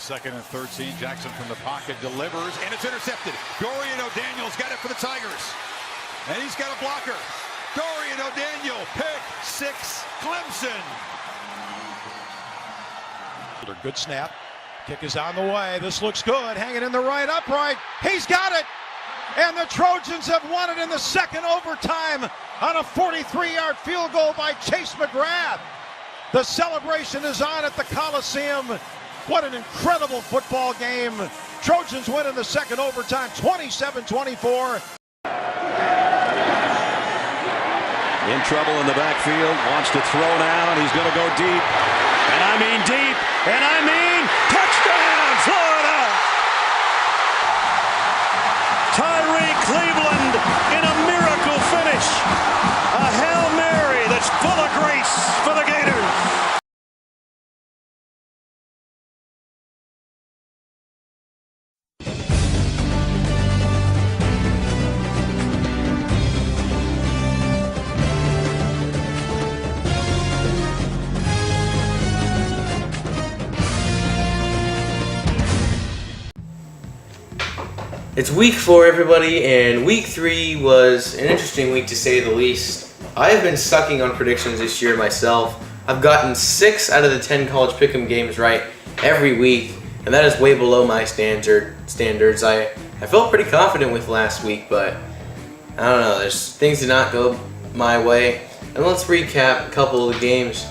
2nd and 13. Jackson from the pocket delivers, and it's intercepted. Dorian O'Daniel's got it for the Tigers. And he's got a blocker. Dorian O'Daniel, pick 6, Clemson. Good snap. Kick is on the way. This looks good. Hanging in the right upright. He's got it. And the Trojans have won it in the second overtime on a 43-yard field goal by Chase McGrath. The celebration is on at the Coliseum. What an incredible football game. Trojans win in the second overtime, 27-24. In trouble in the backfield, wants to throw now, and he's going to go deep. And I mean deep, and I mean touchdown, Florida! Tyree Cleveland in a miracle finish. A Hail Mary that's full of grace for the Gators. It's week 4, everybody, and week 3 was an interesting week to say the least. I have been sucking on predictions this year myself. I've gotten 6 out of the 10 college pick'em games right every week, and that is way below my standards. I felt pretty confident with last week, but I don't know, things did not go my way. And let's recap a couple of the games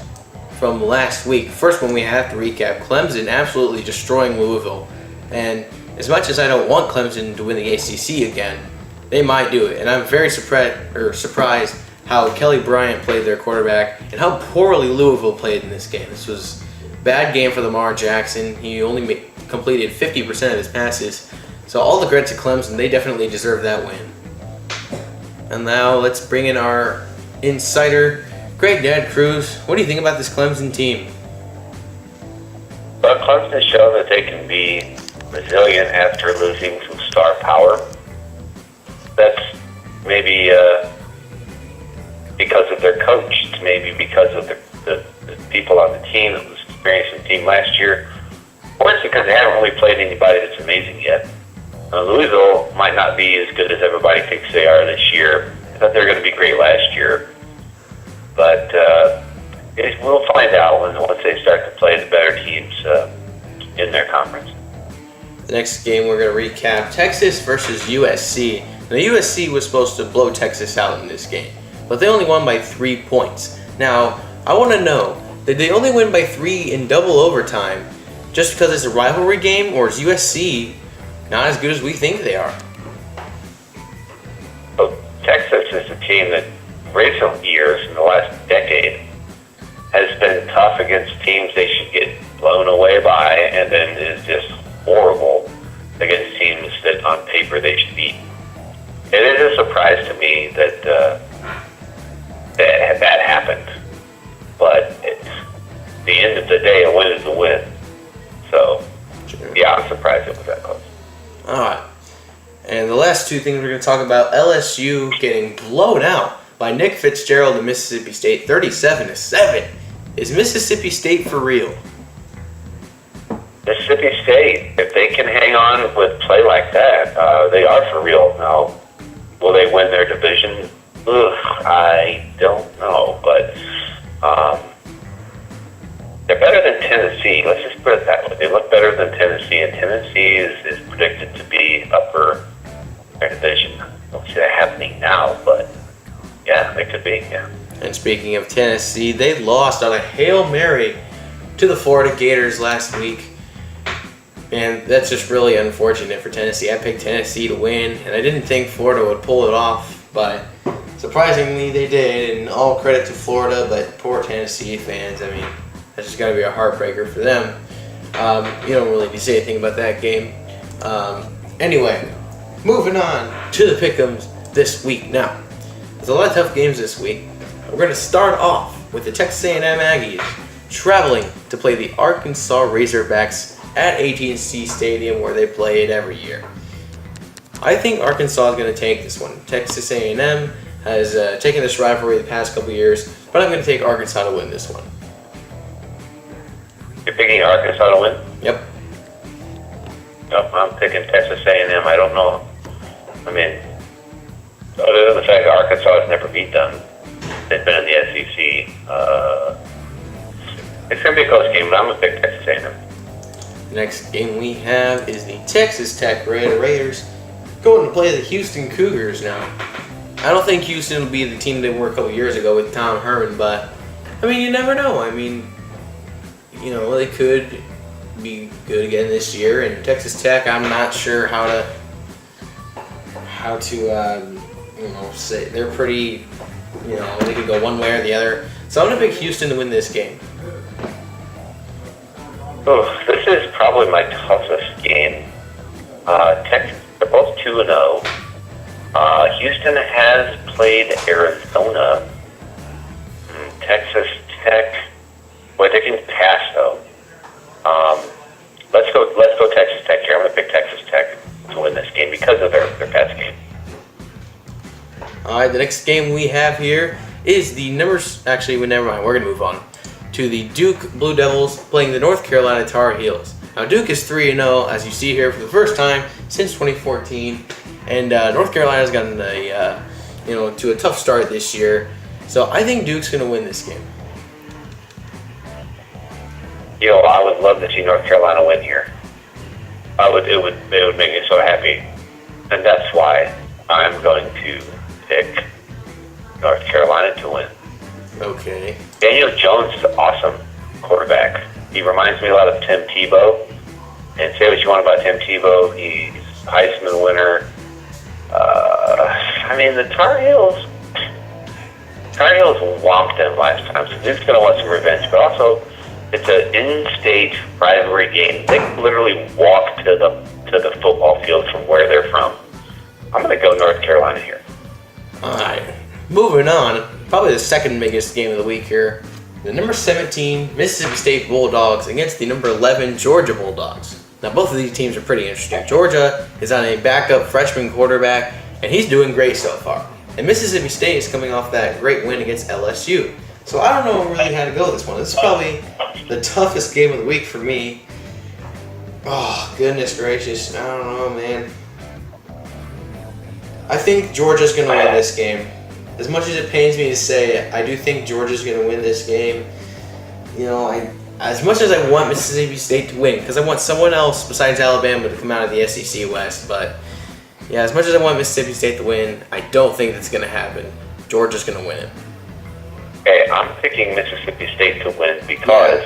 from last week. First one we have to recap, Clemson absolutely destroying Louisville. And as much as I don't want Clemson to win the ACC again, they might do it. And I'm very surprised how Kelly Bryant played their quarterback and how poorly Louisville played in this game. This was a bad game for Lamar Jackson. He only completed 50% of his passes. So all the credit to Clemson. They definitely deserve that win. And now let's bring in our insider, Greg Dad Cruz. What do you think about this Clemson team? Well, Clemson showed that they can be resilient after losing some star power. That's maybe because of their coach, maybe because of the people on the team that was experiencing the team last year, or it's because they haven't really played anybody that's amazing yet. Louisville might not be as good as everybody thinks they are this year. I thought they were going to be great last year, but we'll find out once they start to play the better teams in their conference. The next game we're going to recap, Texas versus USC. Now USC was supposed to blow Texas out in this game, but they only won by 3 points. Now, I want to know, did they only win by 3 in double overtime just because it's a rivalry game, or is USC not as good as we think they are? Well, Texas is a team that recent years, in the last decade, has been tough against teams they should get blown away by, and then is just horrible against teams that on paper they should beat. It is a surprise to me that that happened, but at the end of the day, a win is a win. So, yeah, I'm surprised it was that close. Alright, and the last 2 things we're going to talk about, LSU getting blown out by Nick Fitzgerald and Mississippi State, 37-7. Is Mississippi State for real? Mississippi State, if they can hang on with play like that, they are for real. Now, will they win their division? I don't know, but they're better than Tennessee. Let's just put it that way. They look better than Tennessee, and Tennessee is predicted to be upper their division. I don't see that happening now, but yeah, they could be, yeah. And speaking of Tennessee, they lost on a Hail Mary to the Florida Gators last week. And that's just really unfortunate for Tennessee. I picked Tennessee to win, and I didn't think Florida would pull it off, but surprisingly they did, and all credit to Florida, but poor Tennessee fans. I mean, that's just got to be a heartbreaker for them. You don't really need to say anything about that game. Anyway, moving on to the pick'ems this week. Now, there's a lot of tough games this week. We're going to start off with the Texas A&M Aggies traveling to play the Arkansas Razorbacks at AT&T Stadium, where they play it every year. I think Arkansas is going to take this one. Texas A&M has taken this rivalry the past couple years, but I'm going to take Arkansas to win this one. You're picking Arkansas to win? Yep. Nope, I'm picking Texas A&M. I don't know. I mean, other than the fact that Arkansas has never beat them, they've been in the SEC. It's going to be a close game, but I'm going to pick Texas A&M. The next game we have is the Texas Tech Raiders going to play the Houston Cougars now. I don't think Houston will be the team they were a couple years ago with Tom Herman, but I mean, you never know. I mean, you know, they could be good again this year. And Texas Tech, I'm not sure how to say they're pretty. You know, they could go one way or the other. So I'm gonna pick Houston to win this game. Oh, this is probably my toughest game. Texas, they're both 2-0. Houston has played Arizona. Texas Tech, well, they can pass though. Let's go Texas Tech here. I'm going to pick Texas Tech to win this game because of their pass game. All right, the next game we have here is the numbers. Actually, never mind. We're gonna move on to the Duke Blue Devils playing the North Carolina Tar Heels. Now, Duke is 3-0, as you see here, for the first time since 2014, and North Carolina's gotten to a tough start this year. So I think Duke's gonna win this game. You know, I would love to see North Carolina win here. It would make me so happy, and that's why I'm going to pick North Carolina to win. Okay. Daniel Jones is an awesome quarterback. He reminds me a lot of Tim Tebow. And say what you want about Tim Tebow, he's a Heisman winner. I mean, the Tar Heels whomped them last time, so they're just going to want some revenge. But also, it's an in-state rivalry game. They can literally walk to the football field from where they're from. I'm going to go North Carolina here. Alright, moving on, probably the second biggest game of the week here. The number 17 Mississippi State Bulldogs against the number 11 Georgia Bulldogs. Now both of these teams are pretty interesting. Georgia is on a backup freshman quarterback, and he's doing great so far. And Mississippi State is coming off that great win against LSU. So I don't know really how to go this one. This is probably the toughest game of the week for me. Oh, goodness gracious. I don't know, man. I think Georgia's going to win this game. As much as it pains me to say it, I do think Georgia's going to win this game. You know, as much as I want Mississippi State to win, because I want someone else besides Alabama to come out of the SEC West, but yeah, as much as I want Mississippi State to win, I don't think that's going to happen. Georgia's going to win it. Okay, I'm picking Mississippi State to win because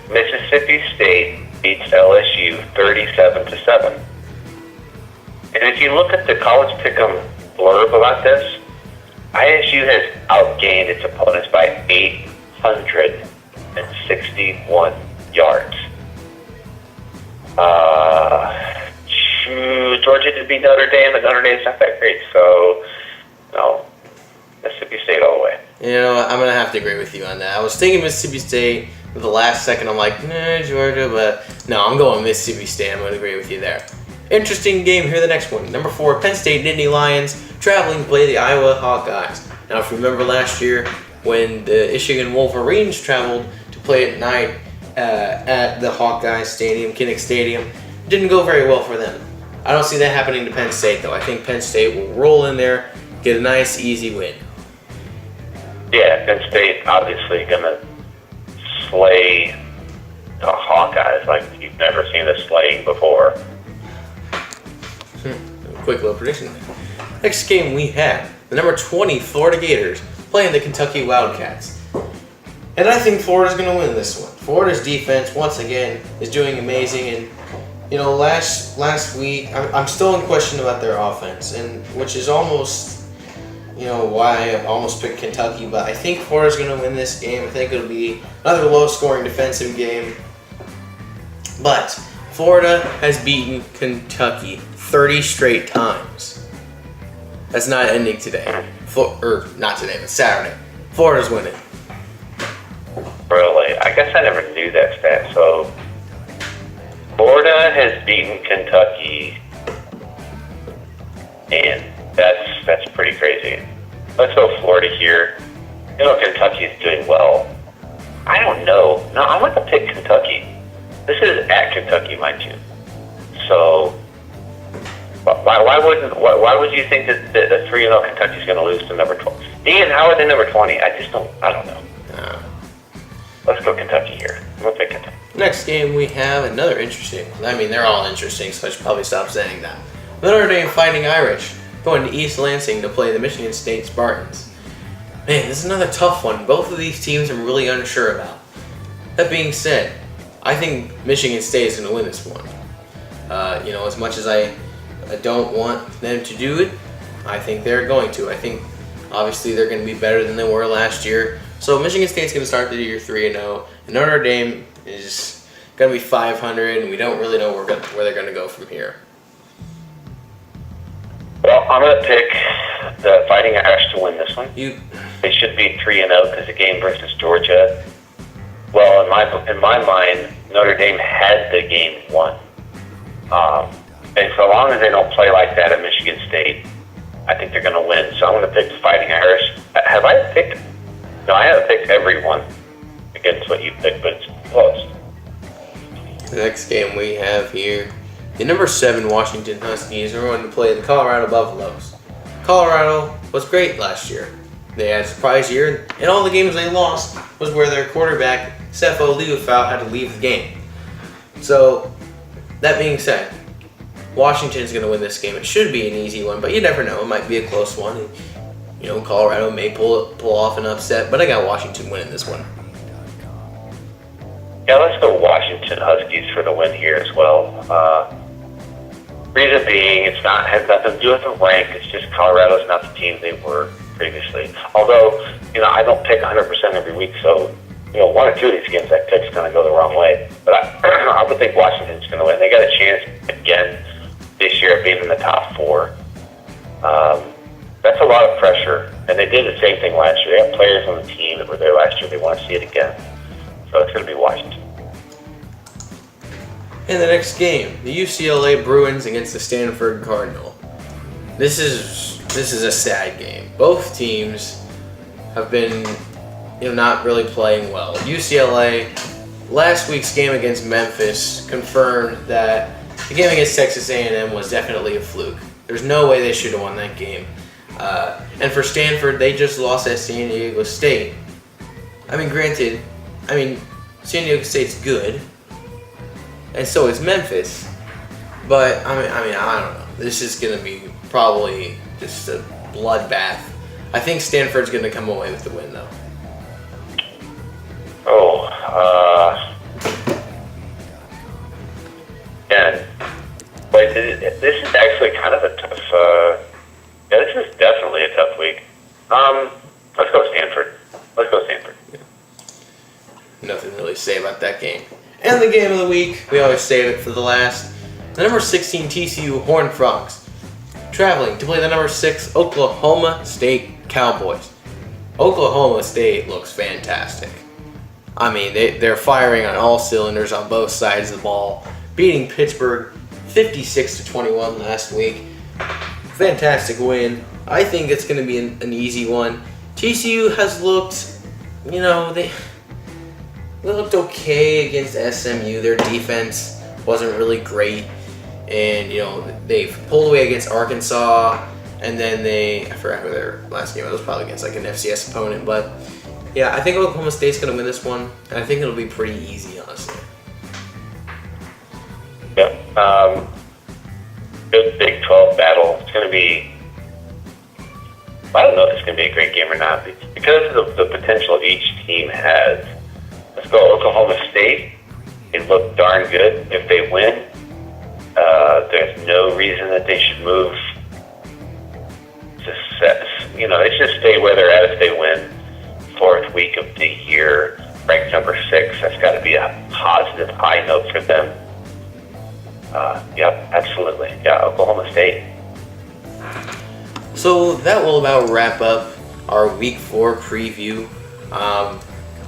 Mississippi State beats LSU 37-7. And if you look at the college pick'em blurb about this, ISU has outgained its opponents by 861 yards. Georgia did beat Notre Dame, but Notre Dame's not that great, so no, Mississippi State all the way. You know, I'm going to have to agree with you on that. I was thinking Mississippi State, but the last second I'm like, nah, Georgia, but no, I'm going Mississippi State. I'm going to agree with you there. Interesting game here, the next one. Number 4, Penn State Nittany Lions traveling to play the Iowa Hawkeyes. Now, if you remember last year when the Michigan Wolverines traveled to play at night at the Hawkeye Stadium, Kinnick Stadium, it didn't go very well for them. I don't see that happening to Penn State, though. I think Penn State will roll in there, get a nice, easy win. Yeah, Penn State obviously going to slay the Hawkeyes like you've never seen a slaying before. Quick little prediction. Next game we have the number 20 Florida Gators playing the Kentucky Wildcats. And I think Florida's going to win this one. Florida's defense, once again, is doing amazing. And, you know, last week, I'm still in question about their offense, and which is almost, you know, why I almost picked Kentucky. But I think Florida's going to win this game. I think it'll be another low-scoring defensive game. But Florida has beaten Kentucky 30 straight times. That's not ending today. Not today, but Saturday. Florida's winning. Really? I guess I never knew that stat. So, Florida has beaten Kentucky, and that's pretty crazy. Let's go Florida here. You know, Kentucky's doing well. I don't know. No, I'm going to pick Kentucky. This is at Kentucky, mind you. So why would you think that the 3-0 Kentucky's going to lose to number 12? Ian, how are they number 20? I don't know. Let's go Kentucky here. I'm going to pick Kentucky. Next game we have another interesting one. I mean, they're all interesting, so I should probably stop saying that. Notre Dame Fighting Irish going to East Lansing to play the Michigan State Spartans. Man, this is another tough one. Both of these teams I'm really unsure about. That being said, I think Michigan State is going to win this one. As much as I don't want them to do it, I think they're going to. I think obviously they're going to be better than they were last year. So Michigan State's going to start the year 3-0, and Notre Dame is going to be 500, and we don't really know where they're going to go from here. Well, I'm going to pick the Fighting Irish to win this one. They should be 3-0 because the game versus Georgia. Well, in my mind, Notre Dame had the game won. And so long as they don't play like that at Michigan State, I think they're going to win. So I'm going to pick the Fighting Irish. Have I picked? No, I haven't picked everyone against what you picked, but it's close. The next game we have here, the number 7 Washington Huskies are going to play the Colorado Buffaloes. Colorado was great last year. They had a surprise year, and all the games they lost was where their quarterback, Sefo Liufau, had to leave the game. So, that being said, Washington's going to win this game. It should be an easy one, but you never know. It might be a close one. And, Colorado may pull off an upset, but I got Washington winning this one. Yeah, let's go Washington Huskies for the win here as well. Reason being, has nothing to do with the rank. It's just Colorado's not the team they were previously. Although, I don't pick 100% every week, so, one or two of these games I pick is going to go the wrong way. But I would think Washington's going to win. They got a chance again this year of being in the top 4. That's a lot of pressure, and they did the same thing last year. They have players on the team that were there last year. They want to see it again. So it's going to be Washington. In the next game, the UCLA Bruins against the Stanford Cardinal. This is a sad game. Both teams have been, not really playing well. UCLA, last week's game against Memphis confirmed that the game against Texas A&M was definitely a fluke. There's no way they should have won that game. And for Stanford, they just lost at San Diego State. Granted, San Diego State's good, and so is Memphis. But I don't know. This is gonna be probably just a bloodbath. I think Stanford's gonna come away with the win, though. This is actually kind of a tough. This is definitely a tough week. Let's go Stanford. Nothing really to say about that game. And the game of the week, we always save it for the last. The number 16 TCU Horned Frogs traveling to play the number 6 Oklahoma State Cowboys. Oklahoma State looks fantastic. They're firing on all cylinders on both sides of the ball, beating Pittsburgh 56-21 last week. Fantastic win. I think it's going to be an easy one. TCU has looked, they looked okay against SMU. Their defense wasn't really great. And, they've pulled away against Arkansas. And then I forgot who their last game was. It was probably against an FCS opponent. But, yeah, I think Oklahoma State's going to win this one. And I think it'll be pretty easy, honestly. Yeah. Good Big 12 battle. It's going to be, I don't know if it's going to be a great game or not. Because of the potential each team has. Let's go Oklahoma State. They look darn good if they win. There's no reason that they should move. They should stay where they're at if they win. 4th week of the year, ranked number 6. That's got to be a positive high note for them. Yep, absolutely. Yeah, Oklahoma State. So that will about wrap up our Week 4 preview.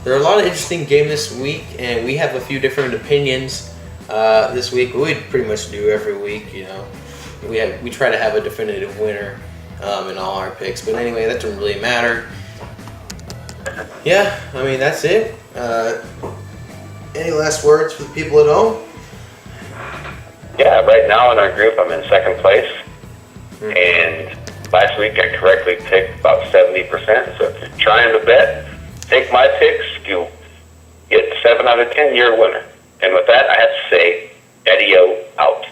There are a lot of interesting games this week, and we have a few different opinions this week. We pretty much do every week, We try to have a definitive winner in all our picks. But anyway, that doesn't really matter. Yeah, that's it. Any last words for the people at home? Yeah, right now in our group, I'm in second place. And last week I correctly picked about 70%. So if you're trying to bet, take my picks. If you get 7 out of 10, you're a winner. And with that, I have to say, Eddie-O out.